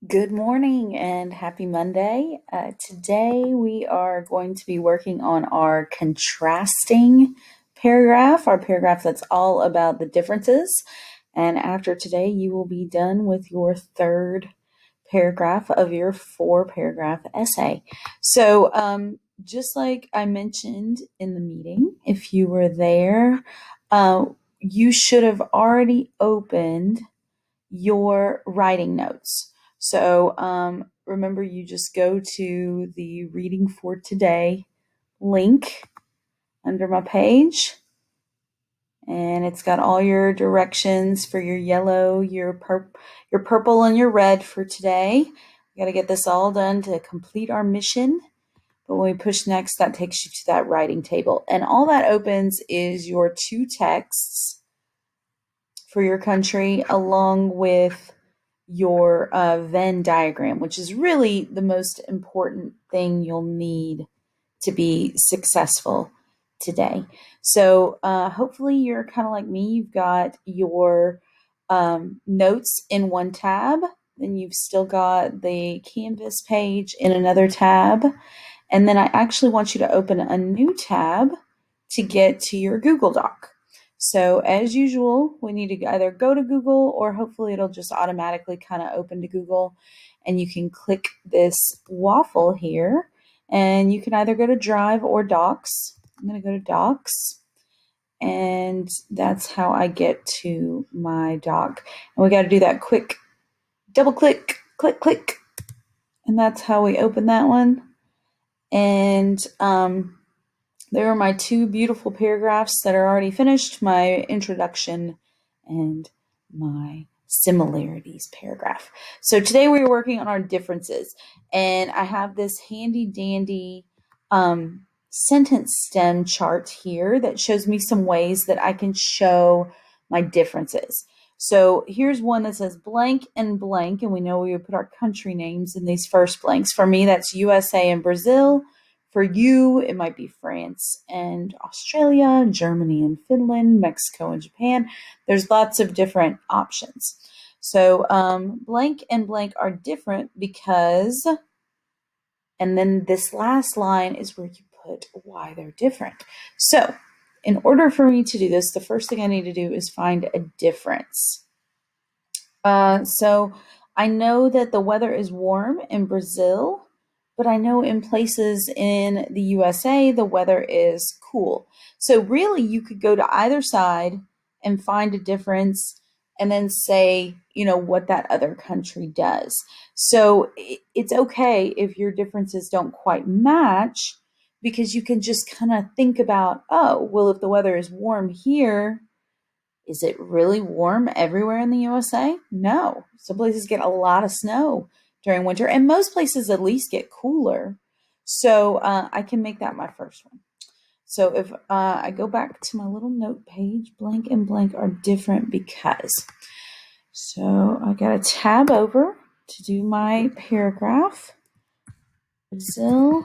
Good morning and happy Monday. Today we are going to be working on our contrasting paragraph, our paragraph that's all about the differences. And after today, you will be done with your third paragraph of your four paragraph essay. Just like I mentioned in the meeting, if you were there, uh, you should have already opened your writing notes. Remember, you just go to the Reading for Today link under my page, and it's got all your directions for your yellow, your purple, and your red for today. We got to get this all done to complete our mission. But when we push next, that takes you to that writing table. And all that opens is your two texts for your country, along with your Venn diagram, which is really the most important thing you'll need to be successful today. Hopefully you're kind of like me. You've got your notes in one tab, then you've still got the Canvas page in another tab. And then I actually want you to open a new tab to get to your Google Doc. So as usual, we need to either go to Google or hopefully it'll just automatically kind of open to Google, and you can click this waffle here and you can either go to Drive or Docs. I'm going to go to Docs, and that's how I get to my doc. And we got to do that quick double click, click, click. And that's how we open that one. And there are my two beautiful paragraphs that are already finished, my introduction and my similarities paragraph. So today we are working on our differences, and I have this handy dandy sentence stem chart here that shows me some ways that I can show my differences. So here's one that says blank and blank, and we know we would put our country names in these first blanks. For me, that's USA and Brazil. For you, it might be France and Australia, Germany and Finland, Mexico and Japan. There's lots of different options. Blank and blank are different because, and then this last line is where you put why they're different. So, in order for me to do this, the first thing I need to do is find a difference. I know that the weather is warm in Brazil, but I know in places in the USA, the weather is cool. So really, you could go to either side and find a difference and then say, what that other country does. So it's okay if your differences don't quite match, because you can just kind of think about, oh, well, if the weather is warm here, is it really warm everywhere in the USA? No. Some places get a lot of snow during winter, and most places at least get cooler. I can make that my first one. So if I go back to my little note page, blank and blank are different because. So I got to tab over to do my paragraph. Brazil.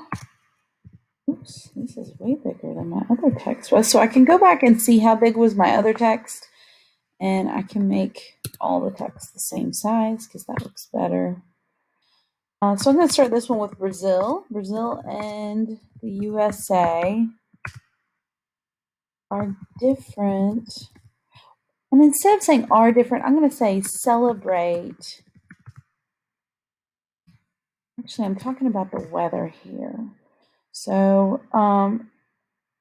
Oops, this is way bigger than my other text was. So I can go back and see how big was my other text, and I can make all the text the same size because that looks better. So I'm going to start this one with Brazil. Brazil and the USA are different. And instead of saying are different, I'm going to say celebrate. Actually, I'm talking about the weather here. So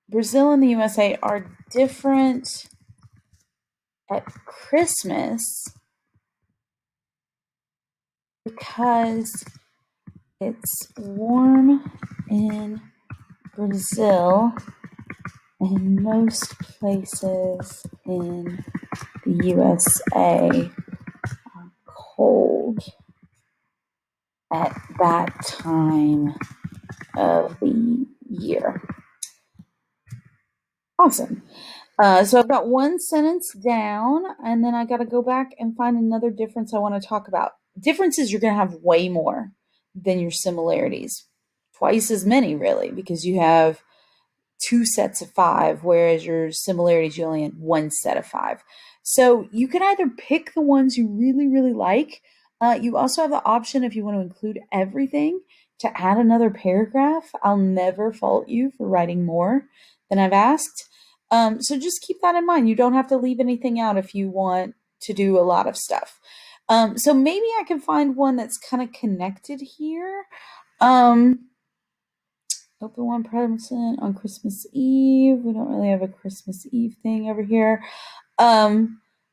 Brazil and the USA are different at Christmas because it's warm in Brazil and most places in the USA are cold at that time of the year. Awesome. So I've got one sentence down, and then I got to go back and find another difference I want to talk about. Differences, you're going to have way more than your similarities. Twice as many, really, because you have two sets of five, whereas your similarities, you only had one set of five. So you can either pick the ones you really, really like. You also have the option if you want to include everything to add another paragraph. I'll never fault you for writing more than I've asked. So just keep that in mind. You don't have to leave anything out if you want to do a lot of stuff. So maybe I can find one that's kind of connected here. Um, Open one present on Christmas Eve. We don't really have a Christmas Eve thing over here.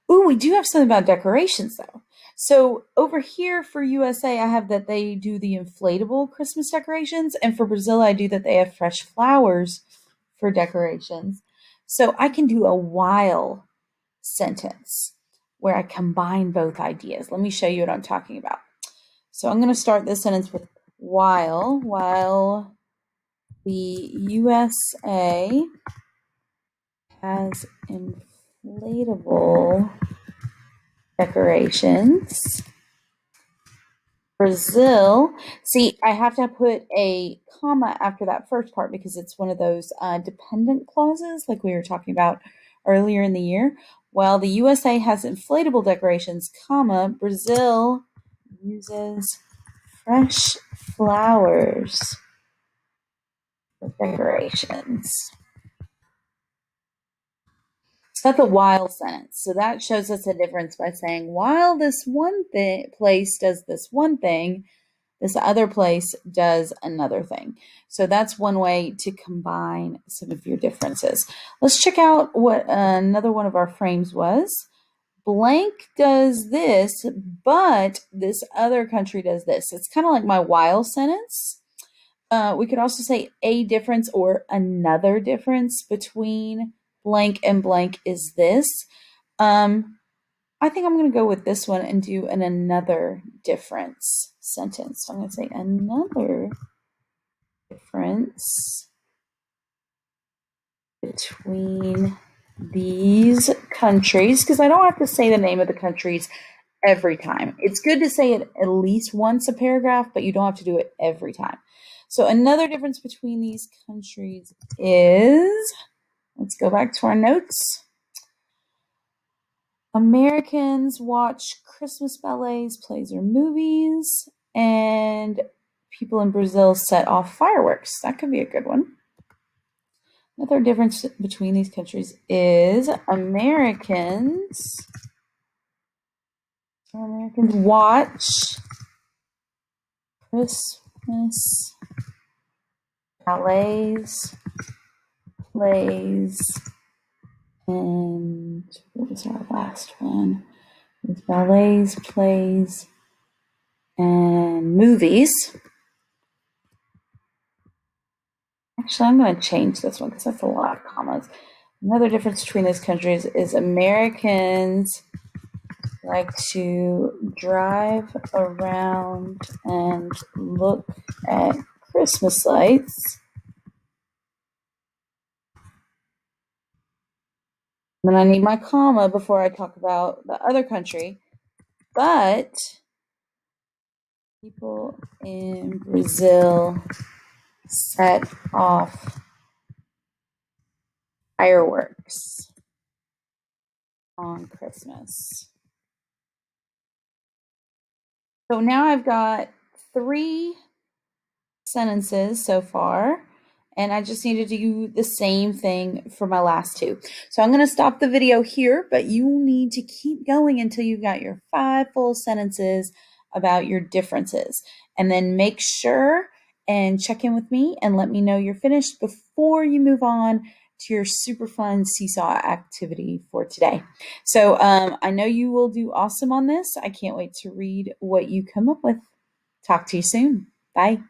We do have something about decorations though. So over here for USA, I have that they do the inflatable Christmas decorations, and for Brazil, I do that they have fresh flowers for decorations. So I can do a while sentence where I combine both ideas. Let me show you what I'm talking about. So I'm going to start this sentence with while the USA has inflatable decorations. Brazil. See, I have to put a comma after that first part because it's one of those dependent clauses like we were talking about earlier in the year. While the USA has inflatable decorations, comma, Brazil uses fresh flowers for decorations. So that's a while sentence. So that shows us a difference by saying while this one place does this one thing, this other place does another thing. So that's one way to combine some of your differences. Let's check out what another one of our frames was. Blank does this, but this other country does this. It's kind of like my while sentence. We could also say a difference or another difference between blank and blank is this. I think I'm going to go with this one and do another difference sentence. So I'm going to say another difference between these countries, because I don't have to say the name of the countries every time. It's good to say it at least once a paragraph, but you don't have to do it every time. So another difference between these countries is, let's go back to our notes. Americans watch Christmas ballets, plays, or movies, and people in Brazil set off fireworks. That could be a good one. Another difference between these countries is Americans watch Christmas ballets, plays, and what was our last one? It was ballets, plays, and movies. Actually, I'm going to change this one because that's a lot of commas. Another difference between these countries is Americans like to drive around and look at Christmas lights. Then I need my comma before I talk about the other country. But people in Brazil set off fireworks on Christmas. So now I've got 3 sentences so far, and I just need to do the same thing for my last 2. So I'm going to stop the video here, but you need to keep going until you've got your 5 full sentences about your differences. And then make sure and check in with me and let me know you're finished before you move on to your super fun seesaw activity for today. So I know you will do awesome on this. I can't wait to read what you come up with. Talk to you soon. Bye.